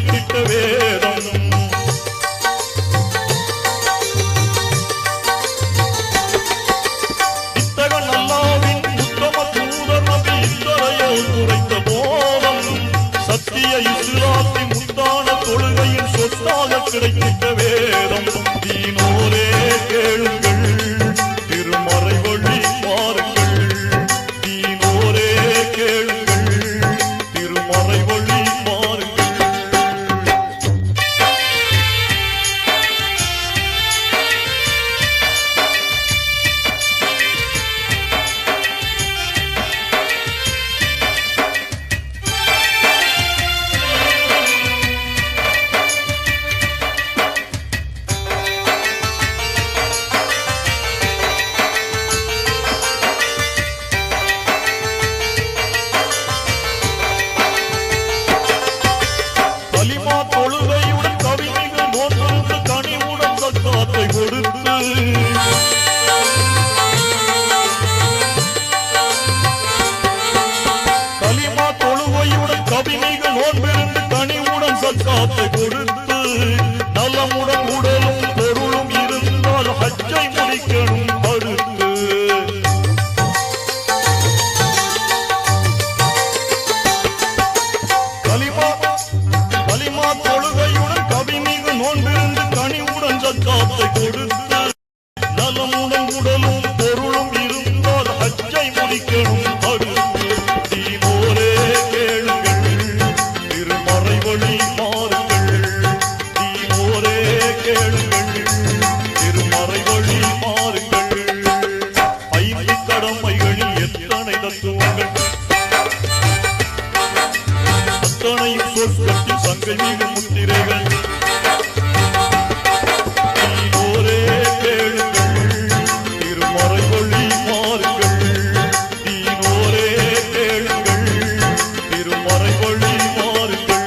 கிடைத்திட்ட வேதம். இத்தகன் அல்லாவின் உத்தம தூதர் நபி இத்தரையோ குறைத்த போதம். சத்திய இஸ்லாத்தின் முத்தான தொழுகையின் சொத்தாக கிடைத்திட்ட வேதம். தீனோரே கேளுங்கள், திருமறை வழி பாருங்கள். தீனோரே கேளுங்கள், திருமறை வழி பாருங்கள். கலிமா தொழுகையுடன் கவிதைகள் நோக்கிருந்து கனிவுடன் சக்காத்தை கொடுத்து கலிமா தொழுகையுடன் கவிதைகள் நோன்பிருந்து கனிவுடன் சக்காத்தை கொடுத்து நலமுடன் உடலும் பொருளும் இருந்தால் ஹஜ்ஜை முடிக்கணும் அடுத்து. கலிமா தொழுகையுடன் கவிமிகு நோன்பிருந்து கனிவுடன் சக்காத்தை கொடுத்து நலமுடன் உடலும் பொருளும் இருந்தால் ஹஜ்ஜை முடிக்கணும் அடுத்து. தீனோரே கேளுங்கள், திருமறை வழி பாருங்கள். தீனோரே கேளுங்கள், திருமறை வழி பாருங்கள். 5 கடமைகளில் எத்தனை தத்துவங்கள், அத்தனையும் சொற்கத்தின் சங்கை மிகு முத்திரைகள். தீனோரே கேளுங்கள், திருமறை வழி பாருங்கள். தீனோரே கேளுங்கள், திருமறை வழி பாருங்கள்.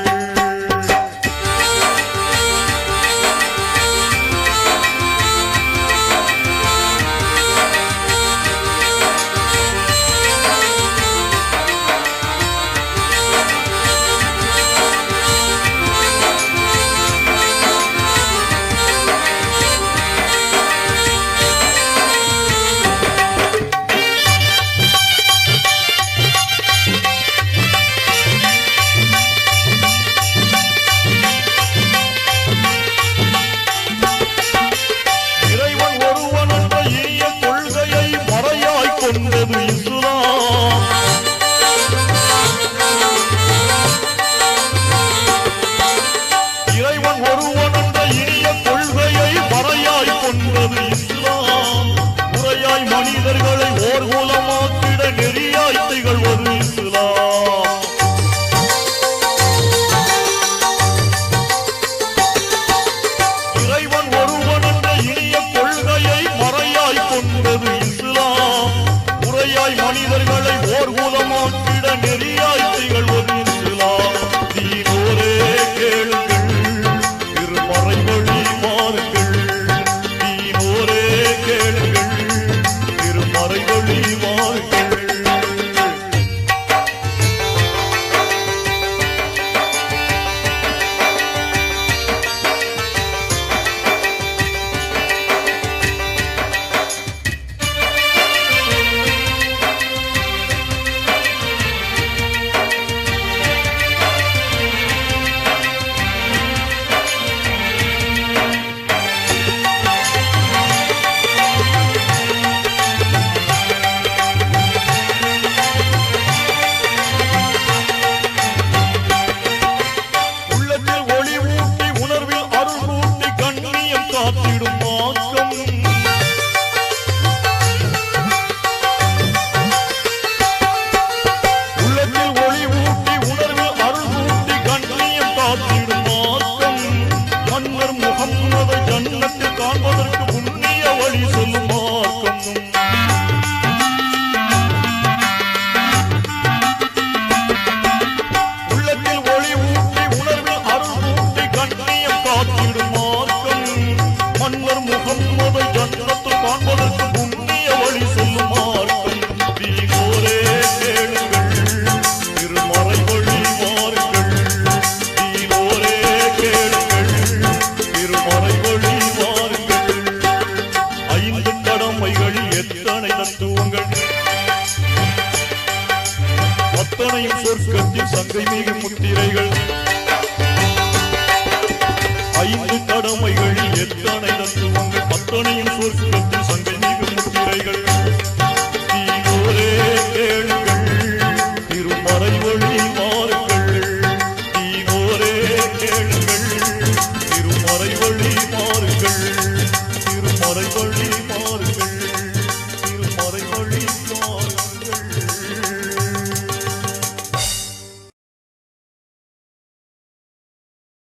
இறைவன் ஒருவன் என்ற இனிய கொள்கையை மறையாய் கொண்டது இஸ்லாம். இறைவன் ஒருவன் என்ற இனிய கொள்கையை மறையாய் கொண்டது இஸ்லாம். முறையாய் மனிதர்களை ஓர்குலமாக்கிட நெறியாய் திகழ்வது இஸ்லாம். இறைவன் ஒருவன் என்ற இனிய கொள்கையை மறையாய் கொண்டது இஸ்லாம். முறையாய் மனிதர்களை ஓர்குலமாக்கிட நெறியாய் திகழ்வது இஸ்லாம். தீனோரே கேளுங்கள், திருமறை வழி பாருங்கள். தீனோரே கேளுங்கள், திருமறை வழி பாருங்கள். உள்ளத்தில் ஒளி ஊட்டி உணர்வில் அருள் ஊட்டி கண்ணியம் காத்திடும் மாக்கம். உள்ளத்தில் ஒளி ஊட்டி உணர்வில் அருள் ஊட்டி கண்ணியம் காத்திடும் மாக்கம். மன்னர் முகம்மதை ஜன்னத்தில் காண்பதற்கு புண்ணிய வழி சொல்லும் மார்க்கம். உள்ளத்தில் ஒளி ஊட்டி உணர்வில் அருள் ஊட்டி கண்ணியம் காத்திடும் மார்க்கம். மன்னர் முகம்மதை ஜன்னத்தில் காண்பதற்கு